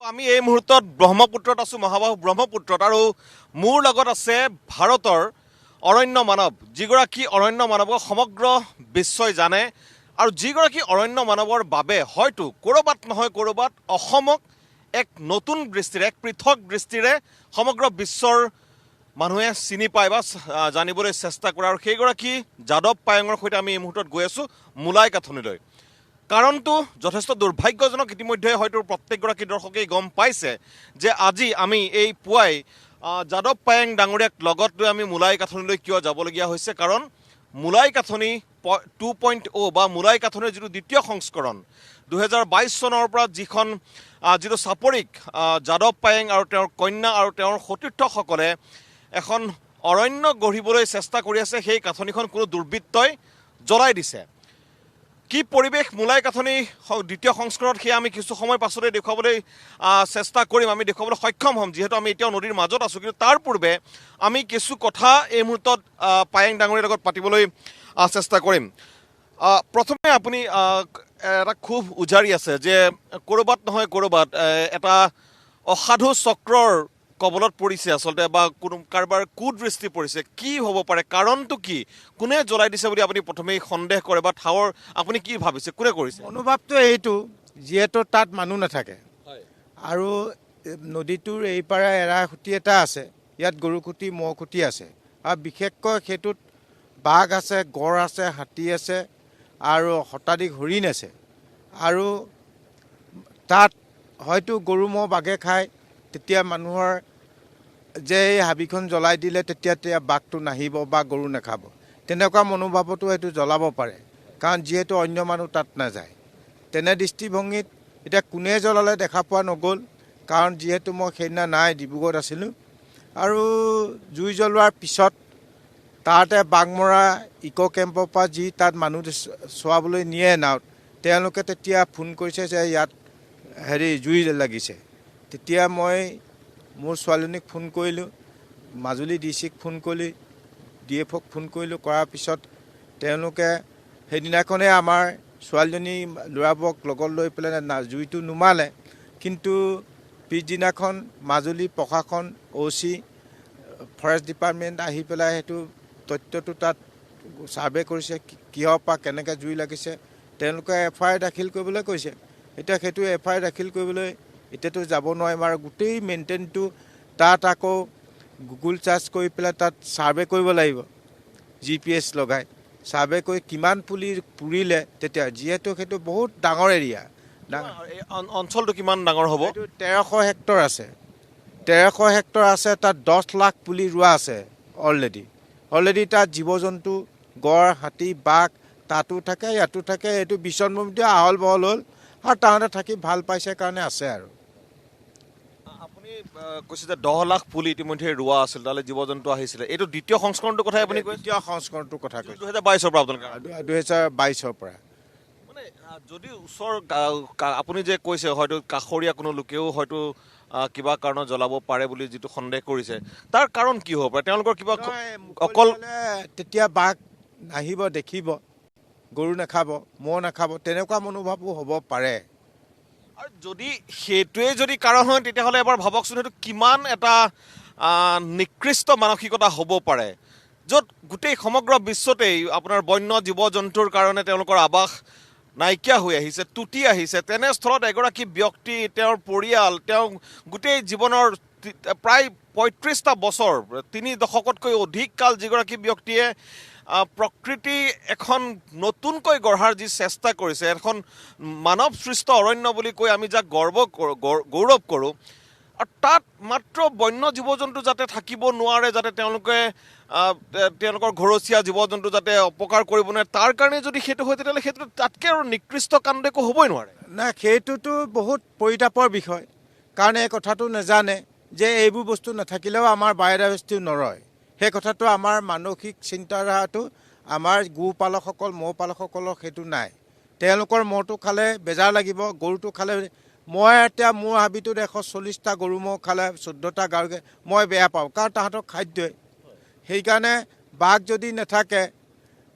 আমি এই মুহূৰ্তত ব্ৰহ্মপুত্ৰত আছোঁ, মহাবাহু ব্ৰহ্মপুত্ৰত, আৰু মোৰ লগত আছে ভাৰতৰ অৰণ্য মানৱ, যিগৰাকী অৰণ্য মানৱক সমগ্ৰ বিশ্বই জানে, আৰু যিগৰাকী অৰণ্য মানৱৰ বাবে হয়তো ক'ৰবাত নহয় ক'ৰবাত অসমক এক নতুন দৃষ্টিৰে, এক পৃথক দৃষ্টিৰে সমগ্ৰ বিশ্বৰ মানুহে চিনি পায় বা জানিবলৈ চেষ্টা কৰে, আৰু সেইগৰাকী যাদৱ পায়েঙৰ সৈতে আমি এই মুহূৰ্তত গৈ আছোঁ মোলাই কাথনিলৈ। কাৰণটো যথেষ্ট দুৰ্ভাগ্যজনক। ইতিমধ্যে হয়তো প্ৰত্যেকগৰাকী দৰ্শকেই গম পাইছে যে আজি আমি এই পুৱাই যাদৱ পায়েং ডাঙৰীয়াক লগত লৈ আমি মোলাই কাথনিলৈ কিয় যাবলগীয়া হৈছে, কাৰণ মোলাই কাথনি 2.0 বা মোলাই কাথনিৰ যিটো দ্বিতীয় সংস্কৰণ 2022 চনৰ পৰা যিটো চাপৰিক যাদৱ পায়েং আৰু তেওঁৰ কন্যা আৰু তেওঁৰ সতীৰ্থসকলে এখন অৰণ্য গঢ়িবলৈ চেষ্টা কৰি আছে, সেই কাথনিখন কোনো দুৰ্বৃত্তই জ্বলাই দিছে। কি পৰিৱেশ মোলাই কাথনি দ্বিতীয় সংস্কৰণত সেয়া আমি কিছু সময় পাছতে দেখুৱাবলৈ চেষ্টা কৰিম, আমি দেখুৱাবলৈ সক্ষম হ'ম, যিহেতু আমি এতিয়াও নদীৰ মাজত আছোঁ। কিন্তু তাৰ পূৰ্বে আমি কিছু কথা এই মুহূৰ্তত পায়েং ডাঙৰীৰ লগত পাতিবলৈ চেষ্টা কৰিম। প্ৰথমে আপুনি এটা খুব উজাৰি আছে যে ক'ৰবাত নহয় ক'ৰবাত এটা অসাধু চক্ৰৰ কবলত পৰিছে আচলতে, বা কোনো কাৰোবাৰ কুদৃষ্টি পৰিছে। কি হ'ব পাৰে, কাৰণটো কি, কোনে জ্বলাই দিছে বুলি আপুনি প্ৰথমেই সন্দেহ কৰে, বা ঠাৱৰ আপুনি কি ভাবিছে, কোনে কৰিছে? অনুভৱটো এইটো, যিহেতু তাত মানুহ নাথাকে আৰু নদীটোৰ এইপাৰে এৰা খুঁটি এটা আছে, ইয়াত গৰু খুঁটি ম'হ খুঁটি আছে, আৰু বিশেষকৈ সেইটোত বাঘ আছে, গড় আছে, হাতী আছে আৰু শতাধিক হৰিণ আছে, আৰু তাত হয়তো গৰু ম'হ বাঘে খায়, তেতিয়া মানুহৰ যে এই হাবিখন জ্বলাই দিলে তেতিয়া বাঘটো নাহিব বা গৰু নাখাব, তেনেকুৱা মনোভাৱতো সেইটো জ্বলাব পাৰে, কাৰণ যিহেতু অন্য মানুহ তাত নাযায়। তেনে দৃষ্টিভংগীত এতিয়া কোনে জ্বলালে দেখা পোৱা নগ'ল, কাৰণ যিহেতু মই সেইদিনা নাই, ডিব্ৰুগড়ত আছিলোঁ। আৰু জুই জ্বলোৱাৰ পিছত তাতে বাঘমৰা ইক' কেম্পৰ পৰা যি তাত মানুহ চোৱাবলৈ নিয়ে নাৱত, তেওঁলোকে তেতিয়া ফোন কৰিছে যে ইয়াত জুই লাগিছে। তেতিয়া মই মোৰ ছোৱালীজনীক ফোন কৰিলোঁ, মাজুলী DCক ফোন কৰিলোঁ, DFক ফোন কৰিলোঁ, কৰাৰ পিছত তেওঁলোকে সেইদিনাখনেই আমাৰ ছোৱালীজনী ল'ৰাবোৰক লগত লৈ পেলাই জুইটো নুমালে। কিন্তু পিছদিনাখন মাজুলী প্ৰশাসন, OC, ফৰেষ্ট ডিপাৰ্টমেণ্ট আহি পেলাই সেইটো তথ্যটো তাত ছাৰ্ভে কৰিছে, কিহৰ পৰা কেনেকৈ জুই লাগিছে, তেওঁলোকে FIR দাখিল কৰিবলৈ কৈছে। এতিয়া সেইটো FIR দাখিল কৰিবলৈ এতিয়াতো যাব নোৱাৰিম, আৰু গোটেই মেইনটেইনটো তাত আকৌ গুগল চাৰ্চ কৰি পেলাই তাত ছাৰ্ভে কৰিব লাগিব, GPS লগাই ছাৰ্ভে কৰি কিমান পুৰিলে তেতিয়া, যিহেতু সেইটো বহুত ডাঙৰ এৰিয়া। অঞ্চলটো কিমান ডাঙৰ হ'ব? 1300 হেক্টৰ আছে, 1300 হেক্টৰ আছে, তাত 10 লাখ পুলি ৰোৱা আছে অলৰেডি তাত জীৱ জন্তু, গড়, হাতী, বাঘ তাতো থাকে, ইয়াতো থাকে। এইটো বিশ্বব্ৰহ্মপুত্ৰ আহল বহল হ'ল, আৰু তাহাঁতে থাকি ভাল পাইছে কাৰণে আছে। আৰু আপুনি কৈছে যে 10 লাখ পুলি ইতিমধ্যে ৰোৱা আছিল, তালৈ জীৱ জন্তু আহিছিলে। এইটো দ্বিতীয় সংস্কৰণটোৰ কথাই আপুনি কৈছে? দ্বিতীয় সংস্কৰণটোৰ কথা কৈছে, 2022 পৰা আপোনালোকে 2022 পৰা। মানে যদি ওচৰ আপুনি যে কৈছে হয়তো কাষৰীয়া কোনো লোকেও হয়তো কিবা কাৰণত জ্বলাব পাৰে বুলি যিটো সন্দেহ কৰিছে, তাৰ কাৰণ কি হ'ব পাৰে? তেওঁলোকৰ কিবা অকল তেতিয়া বাঘ আহিব, দেখিব, গৰু নাখাব, ম'হ নাখাব, তেনেকুৱা মনোভাৱো হ'ব পাৰে। আৰু যদি সেইটোৱে যদি কাৰণ হয়, তেতিয়াহ'লে এবাৰ ভাবকচোন সেইটো কিমান এটা নিকৃষ্ট মানসিকতা হ'ব পাৰে, য'ত গোটেই সমগ্ৰ বিশ্বতেই আপোনাৰ বন্য জীৱ জন্তুৰ কাৰণে তেওঁলোকৰ আৱাস নাইকিয়া হৈ আহিছে, টুটি আহিছে। তেনেস্থলত এগৰাকী ব্যক্তি, তেওঁৰ পৰিয়াল, তেওঁ গোটেই জীৱনৰ প্ৰায় 35টা বছৰ, 3 দশকতকৈ অধিক কাল যিগৰাকী ব্যক্তিয়ে প্ৰকৃতি এখন নতুনকৈ গঢ়াৰ যি চেষ্টা কৰিছে, এখন মানৱ সৃষ্ট অৰণ্য বুলি কৈ আমি যাক গৌৰৱ কৰোঁ, আৰু তাত মাত্ৰ বন্য জীৱ জন্তু যাতে থাকিব নোৱাৰে, যাতে তেওঁলোকৰ ঘৰচীয়া জীৱ জন্তু যাতে অপকাৰ কৰিব নোৱাৰে, তাৰ কাৰণে যদি সেইটো হয়, তেতিয়াহ'লে সেইটো তাতকৈ আৰু নিকৃষ্ট কাণ্ড একো হ'বই নোৱাৰে। নাই, সেইটোতো বহুত পৰিতাপৰ বিষয়, কাৰণ এই কথাটো নাজানে যে এইবোৰ বস্তু নাথাকিলেও আমাৰ বায়'ডাইভাৰ্চিটিও নৰয়। সেই কথাটো আমাৰ মানসিক চিন্তাধাৰাটো আমাৰ গোপালকসকল, মৌ পালকসকলৰ সেইটো নাই। তেওঁলোকৰ মহটো খালে বেজাৰ লাগিব, গৰুটো খালে, মই এতিয়া মোৰ হাবিটোত 140টা গৰু ম'হ খালে 14টা গাঁৱকে মই বেয়া পাওঁ, কাৰণ তাহাঁতৰ খাদ্যই। সেইকাৰণে বাঘ যদি নাথাকে,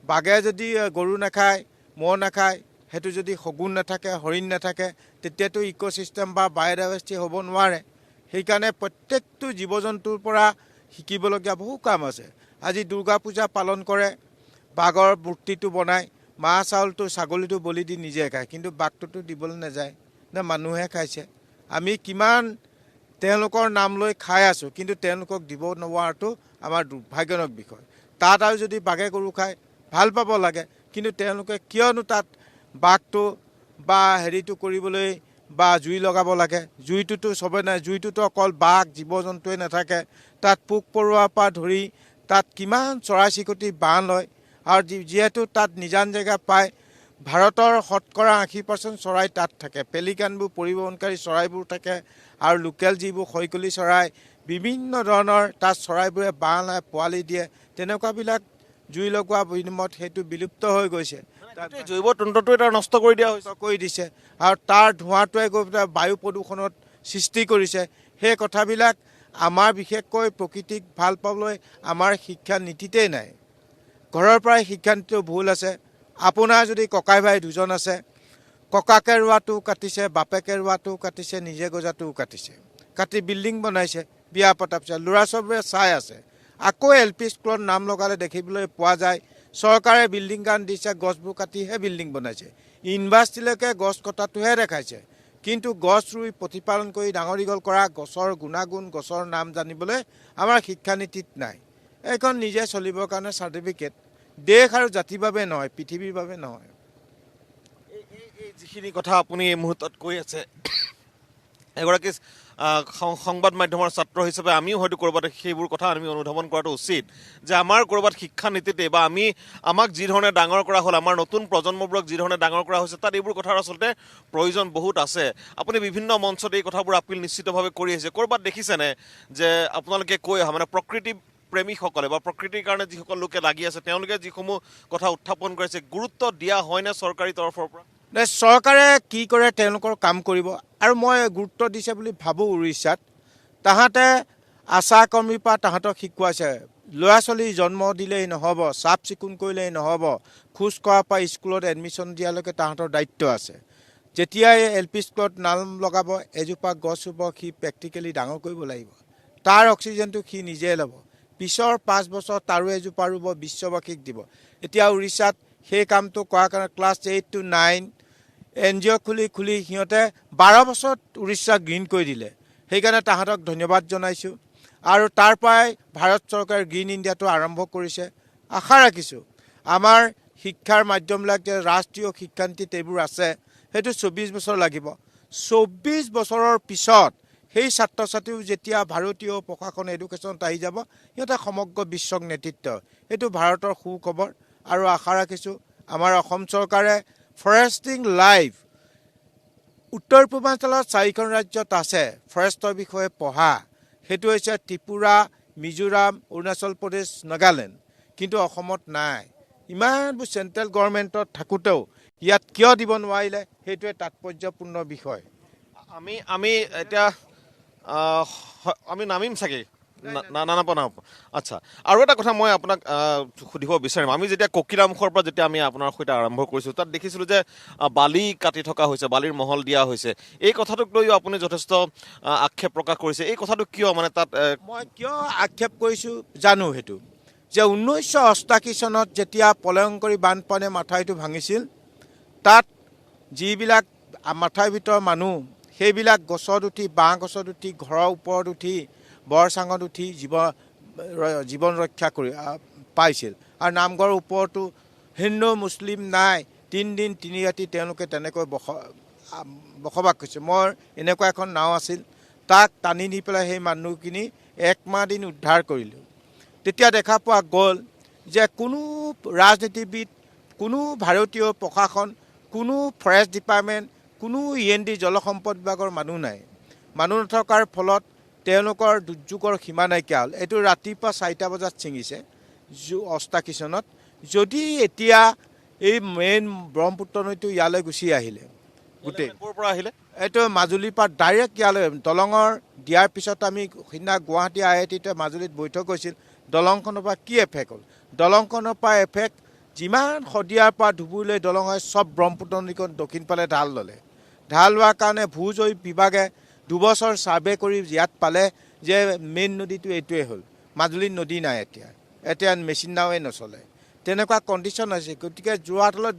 বাঘে যদি গৰু নাখায়, ম'হ নাখায়, সেইটো যদি শগুন নাথাকে, হৰিণ নাথাকে, তেতিয়াতো ইক'চিষ্টেম বা বায়'ডাইভাৰ্চিটি হ'ব নোৱাৰে। সেইকাৰণে প্ৰত্যেকটো জীৱ জন্তুৰ পৰা শিকিবলগীয়া বহু কাম আছে। আজি দুৰ্গা পূজা পালন কৰে, বাঘৰ মূৰ্তিটো বনায়, মাহ চাউলটো ছাগলীটো বলি দি নিজে খায়, কিন্তু বাঘটোতো দিবলৈ নাযায়, নে মানুহে খাইছে। আমি কিমান তেওঁলোকৰ নাম লৈ খাই আছোঁ, কিন্তু তেওঁলোকক দিব নোৱাৰাটো আমাৰ দুৰ্ভাগ্যজনক বিষয়। তাত আৰু যদি বাঘে গৰু খায় ভাল পাব লাগে, কিন্তু তেওঁলোকে কিয়নো তাত বাঘটো বা হেৰিটো কৰিবলৈ বা জুই লগাব লাগে? জুইটোতো চবে নাই, জুইটোতো অকল বাঘ জীৱ জন্তুৱে নাথাকে, তাত পোক পৰুৱাৰ পৰা ধৰি তাত কিমান চৰাই চিৰিকটি বাঁহ লয়। আৰু যিহেতু তাত নিজান জেগা পায়, ভাৰতৰ শতকৰা 80% চৰাই তাত থাকে। পেলিকানবোৰ পৰিবহণকাৰী চৰাইবোৰ থাকে, আৰু লোকেল যিবোৰ শৈকলি চৰাই, বিভিন্ন ধৰণৰ তাত চৰাইবোৰে বাঁহ লয়, পোৱালি দিয়ে। তেনেকুৱাবিলাক জুই লগোৱা বিনিময়ত সেইটো বিলুপ্ত হৈ গৈছে। জৈৱ তন্ত্ৰটো এটা নষ্ট কৰি দিয়া হৈছে, কৰি দিছে, আৰু তাৰ ধোঁৱাটোৱে গৈ পেলাই বায়ু প্ৰদূষণত সৃষ্টি কৰিছে। সেই কথাবিলাক আমাৰ বিশেষকৈ প্ৰকৃতিক ভাল পাবলৈ আমাৰ শিক্ষা নীতিতেই নাই। ঘৰৰ পৰাই শিক্ষা নীতিটো ভুল আছে। আপোনাৰ যদি ককাই ভাই দুজন আছে, ককাকে ৰোৱাটোও কাটিছে, বাপেকে ৰোৱাটোও কাটিছে, নিজে গজাটোও কাটিছে, কাটি বিল্ডিং বনাইছে, বিয়া পতাৰ পিছত ল'ৰা ছোৱালীবোৰে চাই আছে। আকৌ LP স্কুলত নাম লগালে দেখিবলৈ পোৱা যায় চৰকাৰে বিল্ডিং গান দিছে, গছবোৰ কাটিহে বিল্ডিং বনাইছে। ইউনিভাৰ্চিটিলৈকে গছ কটাটোহে দেখাইছে, কিন্তু গছ ৰুই প্ৰতিপালন কৰি ডাঙৰ দীঘল কৰা, গছৰ গুণাগুণ, গছৰ নাম জানিবলৈ আমাৰ শিক্ষানীতিত নাই। এইখন নিজে চলিবৰ কাৰণে চাৰ্টিফিকেট, দেশ আৰু জাতিৰ বাবে নহয়, পৃথিৱীৰ বাবে নহয়। এই যিখিনি কথা আপুনি এই মুহূৰ্তত কৈ আছে, এগৰাকী সংবাদ মাধ্যমৰ ছাত্ৰ হিচাপে আমিও হয়তো ক'ৰবাত সেইবোৰ কথা আমি অনুধাৱন কৰাটো উচিত, যে আমাৰ ক'ৰবাত শিক্ষা নীতিতে বা আমাক যি ধৰণে ডাঙৰ কৰা হ'ল, আমাৰ নতুন প্ৰজন্মবোৰক যি ধৰণে ডাঙৰ কৰা হৈছে, তাত এইবোৰ কথাৰ আচলতে প্ৰয়োজন বহুত আছে। আপুনি বিভিন্ন মঞ্চত এই কথাবোৰ আপিল নিশ্চিতভাৱে কৰি আহিছে। ক'ৰবাত দেখিছেনে যে আপোনালোকে কৈ অহা মানে প্ৰকৃতি প্ৰেমীসকলে বা প্ৰকৃতিৰ কাৰণে যিসকল লোকে লাগি আছে, তেওঁলোকে যিসমূহ কথা উত্থাপন কৰিছে, গুৰুত্ব দিয়া হয়নে চৰকাৰী তৰফৰ পৰা? চৰকাৰে কি কৰে তেওঁলোকৰ কাম কৰিব, আৰু মই গুৰুত্ব দিছে বুলি ভাবোঁ। উৰিষ্যাত তাহাঁতে আশা কৰ্মীৰ পৰা তাহাঁতক শিকোৱাইছে, ল'ৰা ছোৱালী জন্ম দিলেই নহ'ব, চাফ চিকুণ কৰিলেই নহ'ব, খোজ কঢ়াৰ পৰা স্কুলত এডমিশ্যন দিয়ালৈকে তাহাঁতৰ দায়িত্ব আছে। যেতিয়াই LP স্কুলত নাম লগাব, এজোপা গছ ৰুব, সি প্ৰেক্টিকেলি ডাঙৰ কৰিব লাগিব। তাৰ অক্সিজেনটো সি নিজে ল'ব, পিছৰ 5 বছৰ তাৰো এজোপা ৰুব, বিশ্ববাসীক দিব। এতিয়া উৰিষ্যাত সেই কামটো কৰাৰ কাৰণে ক্লাছ 8 to 9 NGO খুলি সিহঁতে 12 বছৰত উৰিষ্যা গ্ৰীণ কৰি দিলে। সেইকাৰণে তাহাঁতক ধন্যবাদ জনাইছোঁ। আৰু তাৰ পৰাই ভাৰত চৰকাৰে গ্ৰীণ ইণ্ডিয়াটো আৰম্ভ কৰিছে। আশা ৰাখিছোঁ আমাৰ শিক্ষাৰ মাধ্যমবিলাক যে ৰাষ্ট্ৰীয় শিক্ষানীতিত এইবোৰ আছে, সেইটো 24 বছৰ লাগিব। 24 বছৰৰ পিছত সেই ছাত্ৰ ছাত্ৰীও যেতিয়া ভাৰতীয় প্ৰশাসন এডুকেশ্যনত আহি যাব, সিহঁতে সমগ্ৰ বিশ্বক নেতৃত্ব, এইটো ভাৰতৰ সুখবৰ। আৰু আশা ৰাখিছোঁ আমাৰ অসম চৰকাৰে ফৰেষ্টিং লাইফ, উত্তৰ পূৰ্বাঞ্চলত 4খন ৰাজ্যত আছে ফৰেষ্টৰ বিষয়ে পঢ়া, সেইটো হৈছে ত্ৰিপুৰা, মিজোৰাম, অৰুণাচল প্ৰদেশ, নাগালেণ্ড, কিন্তু অসমত নাই। ইমানবোৰ চেণ্ট্ৰেল গভৰ্ণমেণ্টত থাকোঁতেও ইয়াত কিয় দিব নোৱাৰিলে, সেইটোৱে তাৎপৰ্যপূৰ্ণ বিষয়। আমি এতিয়া আমি নামিম চাগে, নাপাওঁ। আচ্ছা, আৰু এটা কথা মই আপোনাক সুধিব বিচাৰিম। আমি যেতিয়া ককিলামুখৰ পৰা যেতিয়া আমি আপোনাৰ সৈতে আৰম্ভ কৰিছোঁ, তাত দেখিছিলোঁ যে বালি কাটি থকা হৈছে, বালিৰ মহল দিয়া হৈছে। এই কথাটোক লৈও আপুনি যথেষ্ট আক্ষেপ প্ৰকাশ কৰিছে। এই কথাটো কিয়, মানে তাত মই কিয় আক্ষেপ কৰিছোঁ জানো, সেইটো যে 1988 চনত যেতিয়া প্ৰলয়ংকৰী বানপানীয়ে মাথাউৰিটো ভাঙিছিল, তাত যিবিলাক মাথাউৰিৰ ভিতৰৰ মানুহ, সেইবিলাক গছত উঠি, বাঁহ গছত উঠি, ঘৰৰ ওপৰত উঠি, বৰচাঙত উঠি জীৱন ৰক্ষা কৰি পাইছিল। আৰু নামঘৰৰ ওপৰতো হিন্দু মুছলিম নাই, 3 দিন 3 ৰাতি তেওঁলোকে তেনেকৈ বসবাস কৰিছে। মোৰ এনেকুৱা এখন নাও আছিল, তাক টানি নি পেলাই সেই মানুহখিনি 1 মাহ দিন উদ্ধাৰ কৰিলোঁ। তেতিয়া দেখা পোৱা গ'ল যে কোনো ৰাজনীতিবিদ, কোনো ভাৰতীয় প্ৰশাসন, কোনো ফৰেষ্ট ডিপাৰ্টমেণ্ট, কোনো END জলসম্পদ বিভাগৰ মানুহ নাই। মানুহ নথকাৰ ফলত তেওঁলোকৰ দুৰ্যোগৰ সীমা নাইকিয়া হ'ল। এইটো ৰাতিপুৱা 4টা বজাত ছিঙিছে 88 চনত। যদি এতিয়া এই মেইন ব্ৰহ্মপুত্ৰ নৈটো ইয়ালৈ গুচি আহিলে, গোটেই ক'ৰ পৰা আহিলে, এইটো মাজুলীৰ পৰা ডাইৰেক্ট ইয়ালৈ দলঙৰ দিয়াৰ পিছত আমি সিদিনা গুৱাহাটী IITতে মাজুলীত বৈঠক হৈছিল, দলংখনৰ পৰা কি এফেক্ট হ'ল, দলংখনৰ পৰা এফেক্ট যিমান শদিয়াৰ পৰা ধুবুৰীলৈ দলং হয় চব ব্ৰহ্মপুত্ৰ নদীখন দক্ষিণ ফালে ঢাল ল'লে। ঢাল লোৱাৰ কাৰণে ভূ-জৈৱ বিভাগে 2 বছৰ ছাৰ্ভে কৰি ইয়াত পালে যে মেইন নদীটো এইটোৱে হ'ল। মাজুলীত নদী নাই এতিয়া মেচিন নাৱে নচলে, তেনেকুৱা কণ্ডিশ্যন হৈছে। গতিকে যোৰহাটলৈ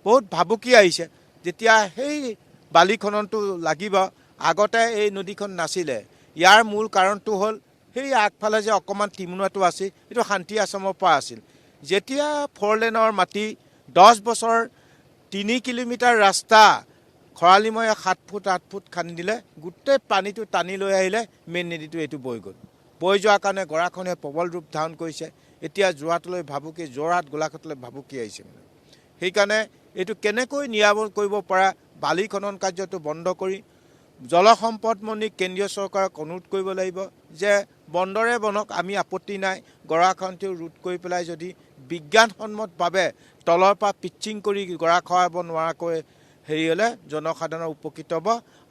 বহুত ভাবুকি আহিছে। যেতিয়া সেই বালি খননটো লাগিব, আগতে এই নদীখন নাছিলে। ইয়াৰ মূল কাৰণটো হ'ল সেই আগফালে যে অকণমান টিমুনাটো আছিল, এইটো শান্তি আশ্ৰমৰ পৰা আছিল। যেতিয়া 4 লেনৰ মাটি 10 বছৰ 3 কিলোমিটাৰ ৰাস্তা খৰালিময়ে 7 ফুট 8 ফুট খান্দি দিলে, গোটেই পানীটো টানি লৈ আহিলে, মেইন নদীটো এইটো বৈ গ'ল। বৈ যোৱাৰ কাৰণে গৰাখহনীয়া প্ৰবল ৰূপ ধাৰণ কৰিছে। এতিয়া যোৰহাটলৈ ভাবুকি, যোৰহাট গোলাঘাটলৈ ভাবুকি আহিছে। সেইকাৰণে এইটো কেনেকৈ নিৰাময় কৰিব পৰা, বালি খনন কাৰ্যটো বন্ধ কৰি জলসম্পদ মন্ত্ৰী কেন্দ্ৰীয় চৰকাৰক অনুৰোধ কৰিব লাগিব যে বন্দৰে বনক, আমি আপত্তি নাই। গৰাখহনীয়াটো ৰোধ কৰি পেলাই যদি বিজ্ঞানসন্মতভাৱে তলৰ পৰা পিচিং কৰি গৰা খহাব নোৱাৰাকৈ হেৰি হ'লে জনসাধাৰণৰ উপকৃত হ'ব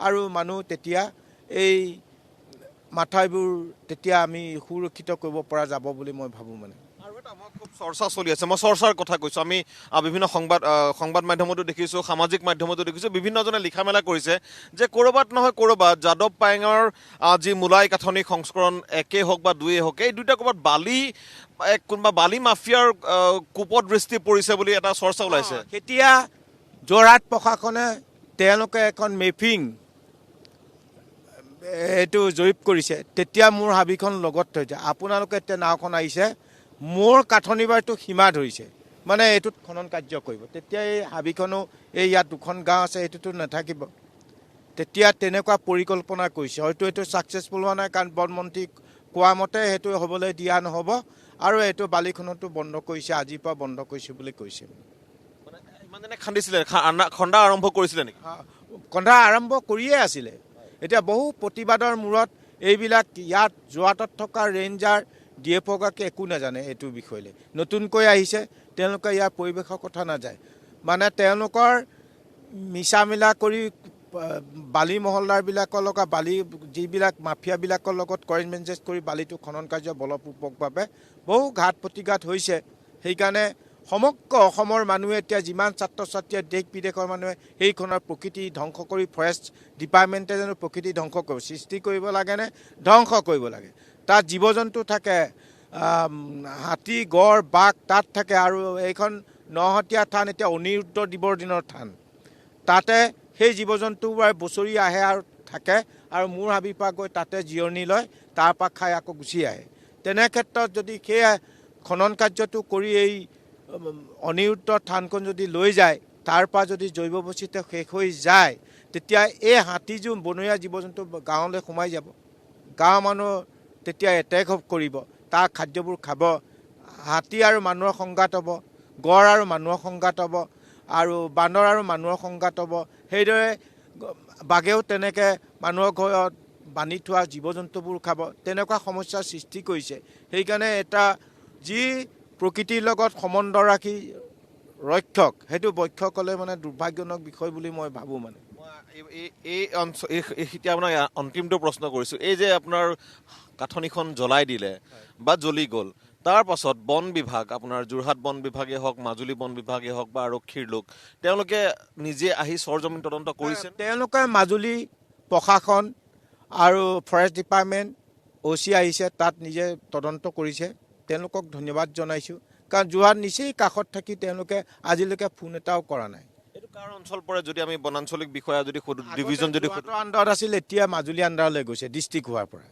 আৰু মানুহ তেতিয়া এই মাথাইবোৰ তেতিয়া আমি সুৰক্ষিত কৰিব পৰা যাব বুলি মই ভাবোঁ। আৰু এটা আমাৰ খুব চৰ্চা চলি আছে, মই চৰ্চাৰ কথা কৈছোঁ। আমি বিভিন্ন সংবাদ মাধ্যমতো দেখিছোঁ, সামাজিক মাধ্যমতো দেখিছোঁ, বিভিন্নজনে লিখা মেলা কৰিছে যে ক'ৰবাত নহয় ক'ৰবাত যাদৱ পায়েঙৰ যি মোলাই কাঠনি সংস্কৰণ 1 হওক বা 2 হওক, এই দুটা ক'ৰবাত কোনোবা বালি মাফিয়াৰ কুপত দৃষ্টি পৰিছে বুলি এটা চৰ্চা ওলাইছে। এতিয়া যোৰহাট প্ৰশাসনে তেওঁলোকে এখন মেপিং এইটো জৰীপ কৰিছে, তেতিয়া মোৰ হাবিখন লগত থৈছে। আপোনালোকে এতিয়া নাওখন আহিছে, মোৰ কাঠনি বাৰীটো সীমা ধৰিছে, মানে এইটোত খনন কাৰ্য কৰিব। তেতিয়া এই হাবিখনো এই ইয়াত 2খন গাঁও আছে, এইটোতো নাথাকিব। তেতিয়া তেনেকুৱা পৰিকল্পনা কৰিছে। হয়তো এইটো ছাকচেছফুল হোৱা নাই, কাৰণ বনমন্ত্ৰী কোৱা মতে সেইটো হ'বলৈ দিয়া নহ'ব আৰু এইটো বালিখনতো বন্ধ কৰিছে, আজিৰ পৰা বন্ধ কৰিছে বুলি কৈছে। ইমান দিনে খান্দিছিলে, খন্দা আৰম্ভ কৰিছিলে নেকি? খন্দা আৰম্ভ কৰিয়ে আছিলে। এতিয়া বহু প্ৰতিবাদৰ মূৰত এইবিলাক ইয়াত যোৰহাটত থকা ৰেঞ্জাৰ DFOগৰাকী একো নাজানে এইটোৰ বিষয়লৈ। নতুনকৈ আহিছে, তেওঁলোকে ইয়াৰ পৰিৱেশৰ কথা নাযায়। মানে তেওঁলোকৰ মিছা মিলা কৰি বালি মহলদাৰবিলাকৰ লগত, বালি যিবিলাক মাফিয়াবিলাকৰ লগত কৰেঞ্জমেঞ্চেছ কৰি বালিটো খনন কাৰ্য বলপূৰ্বকভাৱে বহু ঘাট প্ৰতিঘাত হৈছে। সেইকাৰণে সমগ্ৰ অসমৰ মানুহে এতিয়া যিমান ছাত্ৰ ছাত্ৰীয়ে দেশ বিদেশৰ মানুহে সেইখনৰ প্ৰকৃতি ধ্বংস কৰি, ফৰেষ্ট ডিপাৰ্টমেণ্টে জানো প্ৰকৃতি ধ্বংস কৰিব, সৃষ্টি কৰিব লাগেনে ধ্বংস কৰিব লাগে? তাত জীৱ জন্তু থাকে, হাতী গড় বাঘ তাত থাকে। আৰু এইখন নহতীয়া থান, এতিয়া অনিৰুদ্ধ দেৱৰ দিনৰ থান। তাতে সেই জীৱ জন্তুবোৰ বছৰি আহে আৰু থাকে, আৰু মোৰ হাবিৰ পৰা গৈ তাতে জিৰণি লয়, তাৰ পৰা খাই আকৌ গুচি আহে। তেনে ক্ষেত্ৰত যদি সেই খনন কাৰ্যটো কৰি এই অনিৰুদ্ধ থানখন যদি লৈ যায়, তাৰ পৰা যদি জৈৱ বৈচিত্ৰ্য শেষ হৈ যায়, তেতিয়া এই হাতীযোৰ বনৰীয়া জীৱ জন্তু গাঁৱলৈ সোমাই যাব। গাঁৱৰ মানুহ তেতিয়া এটেক কৰিব, তাৰ খাদ্যবোৰ খাব। হাতী আৰু মানুহৰ সংঘাত হ'ব, গড় আৰু মানুহৰ সংঘাত হ'ব, আৰু বান্দৰ আৰু মানুহৰ সংঘাত হ'ব। সেইদৰে বাঘেও তেনেকৈ মানুহৰ ঘৰত বান্ধি থোৱা জীৱ জন্তুবোৰ খাব। তেনেকুৱা সমস্যাৰ সৃষ্টি কৰিছে। সেইকাৰণে এটা যি প্ৰকৃতিৰ লগত সম্বন্ধ ৰাখি ৰক্ষক, সেইটো বক্ষক হ'লে মানে দুৰ্ভাগ্যজনক বিষয় বুলি মই ভাবোঁ। এতিয়া আপোনাক অন্তিমটো প্ৰশ্ন কৰিছোঁ, এই যে আপোনাৰ কাঠনিখন জ্বলাই দিলে বা জ্বলি গ'ল, তাৰ পাছত বন বিভাগ, আপোনাৰ যোৰহাট বন বিভাগে হওক, মাজুলী বন বিভাগে হওক বা আৰক্ষীৰ লোক, তেওঁলোকে নিজে আহি চৰজমিন তদন্ত কৰিছে? তেওঁলোকে মাজুলী প্ৰশাসন আৰু ফৰেষ্ট ডিপাৰ্টমেণ্ট OC আহিছে, তাত নিজে তদন্ত কৰিছে। তেওঁলোকক ধন্যবাদ জনাইছোঁ, কাৰণ যোৰহাট নিচেই কাষত থাকি তেওঁলোকে আজিলৈকে ফোন এটাও কৰা নাই। এইটো কাৰ অঞ্চল পৰে যদি আমি বনাঞ্চলিক বিষয়া যদি ডিভিজন যদি আণ্ডাৰত আছিল, এতিয়া মাজুলী আণ্ডাৰলৈ গৈছে ডিষ্ট্ৰিক্ট হোৱাৰ পৰা।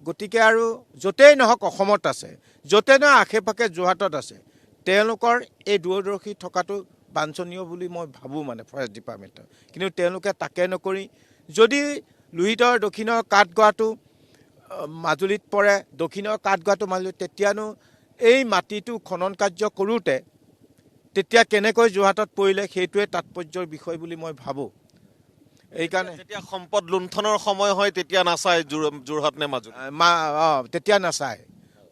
গতিকে আৰু য'তেই নহওক অসমত আছে, য'তে নহয় আশে পাশে যোৰহাটত আছে, তেওঁলোকৰ এই দূৰদৰ্শী থকাটো বাঞ্ছনীয় বুলি মই ভাবোঁ ফৰেষ্ট ডিপাৰ্টমেণ্টৰ। কিন্তু তেওঁলোকে তাকে নকৰি, যদি লোহিতৰ দক্ষিণৰ কাঠগড়াটো মাজুলীত পৰে, দক্ষিণৰ কাঠগড়াটো মাজুলীত, তেতিয়ানো এই মাটিটো খনন কাৰ্য কৰোঁতে তেতিয়া কেনেকৈ যোৰহাটত পৰিলে, সেইটোৱে তাৎপৰ্যৰ বিষয় বুলি মই ভাবোঁ। এইকাৰণে যেতিয়া সম্পদ লুণ্ঠনৰ সময় হয় তেতিয়া নাচায় যোৰহাট নে মাজুলী? তেতিয়া নাচায়।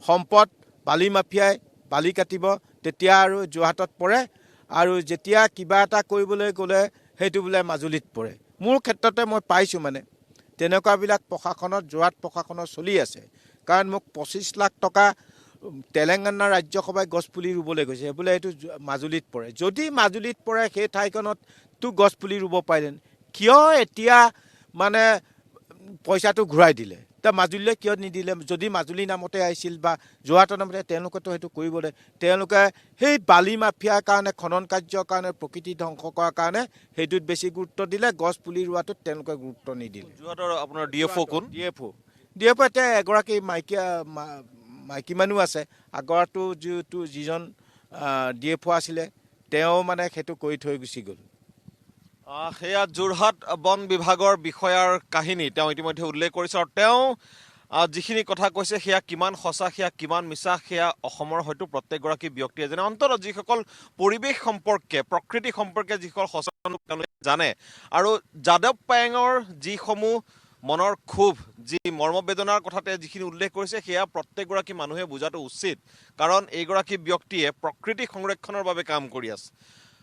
সম্পদ বালি মাফিয়াই বালি কাটিব, তেতিয়া আৰু যোৰহাটত পৰে, আৰু যেতিয়া কিবা এটা কৰিবলৈ গ'লে সেইটো বোলে মাজুলীত পৰে। মোৰ ক্ষেত্ৰতে মই পাইছোঁ তেনেকুৱাবিলাক প্ৰশাসনত, যোৰহাট প্ৰশাসনৰ চলি আছে। কাৰণ মোক 25 লাখ টকা তেলেংগানা ৰাজ্যসভাই গছপুলি ৰুবলৈ গৈছে বোলে এইটো মাজুলীত পৰে যদি মাজুলীত পৰে সেই ঠাইখনততো গছপুলি ৰুব পাৰিলেন কিয় এতিয়া মানে পইচাটো ঘূৰাই দিলে এতিয়া মাজুলীলৈ কিয় নিদিলে যদি মাজুলী নামতে আহিছিল বা যোৰহাটৰ নামতে তেওঁলোকেতো সেইটো কৰিবলৈ তেওঁলোকে সেই বালি মাফিয়াৰ কাৰণে খনন কাৰ্যৰ কাৰণে প্ৰকৃতি ধ্বংস কৰাৰ কাৰণে সেইটোত বেছি গুৰুত্ব দিলে গছপুলি ৰোৱাটোত তেওঁলোকে গুৰুত্ব নিদিলে যোৰহাটৰ আপোনাৰ DFO কোন DFO এতিয়া এগৰাকী মাইকী মানুহ আছে আগৰটো যিজন DFO আছিলে তেওঁ মানে সেইটো কৰি থৈ গুচি গ'ল সেয়া যোৰহাট বন বিভাগৰ বিষয়াৰ কাহিনী তেওঁ ইতিমধ্যে উল্লেখ কৰিছে আৰু তেওঁ যিখিনি কথা কৈছে সেয়া কিমান সঁচা সেয়া কিমান মিছা সেয়া অসমৰ হয়তো প্ৰত্যেকগৰাকী ব্যক্তিয়ে জানে অন্ততঃ যিসকল পৰিৱেশ সম্পৰ্কে প্ৰকৃতি সম্পৰ্কে যিসকল সচেতন তেওঁলোকে জানে আৰু যাদৱ পায়েঙৰ যিসমূহ মনৰ ক্ষোভ যি মৰ্মবেদনাৰ কথাতে যিখিনি উল্লেখ কৰিছে সেয়া প্ৰত্যেকগৰাকী মানুহে বুজাটো উচিত কাৰণ এইগৰাকী ব্যক্তিয়ে প্ৰকৃতি সংৰক্ষণৰ বাবে কাম কৰি আছে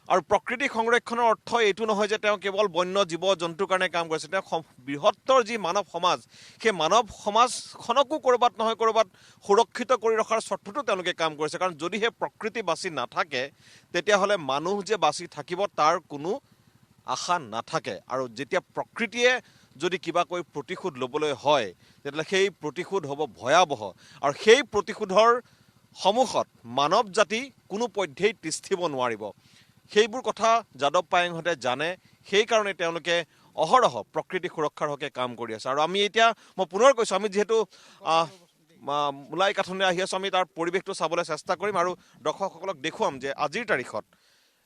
আৰু প্ৰকৃতি সংৰক্ষণৰ অৰ্থ এইটো নহয় যে তেওঁ কেৱল বন্য জীৱ জন্তুৰ কাৰণে কাম কৰিছে তেওঁ বৃহত্তৰ যি মানৱ সমাজ সেই মানৱ সমাজখনকো ক'ৰবাত নহয় ক'ৰবাত সুৰক্ষিত কৰি ৰখাৰ স্বাৰ্থতো তেওঁলোকে কাম কৰিছে কাৰণ যদিহে প্ৰকৃতি বাচি নাথাকে তেতিয়াহ'লে মানুহ যে বাচি থাকিব তাৰ কোনো আশা নাথাকে আৰু যেতিয়া প্ৰকৃতিয়ে যদি কিবাকৈ প্ৰতিশোধ ল'বলৈ হয় তেতিয়াহ'লে সেই প্ৰতিশোধ হ'ব ভয়াৱহ আৰু সেই প্ৰতিশোধৰ সন্মুখত মানৱ জাতি কোনো পধ্যেই তিষ্ঠিব নোৱাৰিব সেইবোৰ কথা যাদৱ পায়েঙহঁতে জানে সেইকাৰণে তেওঁলোকে অহৰহ প্ৰকৃতি সুৰক্ষাৰ হকে কাম কৰি আছে আৰু আমি এতিয়া মই পুনৰ কৈছোঁ আমি যিহেতু মোলাই কাঠনি আহি আছোঁ আমি তাৰ পৰিৱেশটো চাবলৈ চেষ্টা কৰিম আৰু দৰ্শকসকলক দেখুৱাম যে আজিৰ তাৰিখত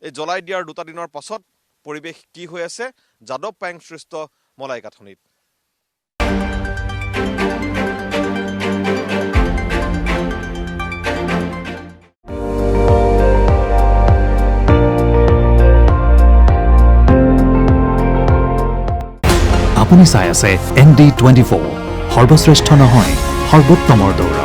এই জ্বলাই দিয়াৰ 2 দিনৰ পাছত পৰিৱেশ কি হৈ আছে যাদৱ পায়েং সৃষ্ট মোলাই কাঠনিত আপুনি চাই আছে ND24 সৰ্বশ্ৰেষ্ঠ নহয় সৰ্বোত্তমৰ দৌৰ